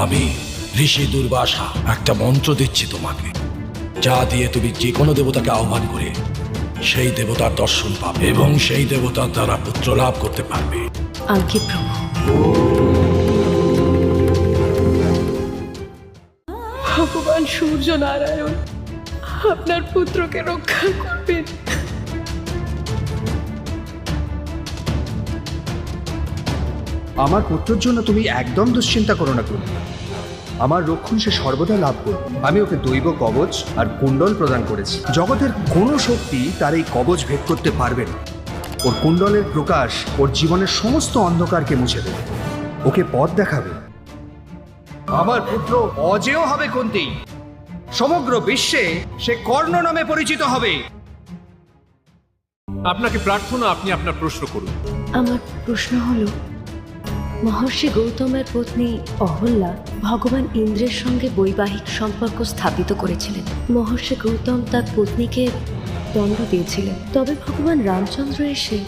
আমি ঋষি দুর্বাসা একটা মন্ত্র দিচ্ছি তোমাকে, যা দিয়ে তুমি যে কোনো দেবতাকে আহ্বান করে সেই দেবতার দর্শন পাবে এবং সেই দেবতার দ্বারা পুত্র লাভ করতে পারবে। আজ্ঞে প্রভু। ভগবান সূর্য নারায়ণ আপনার পুত্রকে রক্ষা করবেন। আমার পুত্রের জন্য তুমি একদম দুশ্চিন্তা করো না কুন্তি। আমার রক্ষণ সে সর্বদা লাভ করবে। আমি ওকে দৈব কবচ আর কুণ্ডল প্রদান করেছি। জগতের কোনো শক্তি তার এই কবচ ভেদ করতে পারবে না। ওর কুণ্ডলের প্রকাশ ওর জীবনের সমস্ত অন্ধকারকে মুছে দেবে, ওকে পথ দেখাবে। আমার পুত্র অজেয় হবে কুন্তি। সমগ্র বিশ্বে সে কর্ণ নামে পরিচিত হবে। আপনাকে প্রার্থনা, আপনি আপনার প্রশ্ন করুন। আমার প্রশ্ন হলো, মহর্ষি গৌতমের পত্নী অহল্যা ভগবান ইন্দ্রের সঙ্গে বৈবাহিক সম্পর্ক স্থাপিত করেছিলেন। মহর্ষি গৌতম তার পত্নীকে দণ্ড দিয়েছিলেন, তবে ভগবান রামচন্দ্র এসে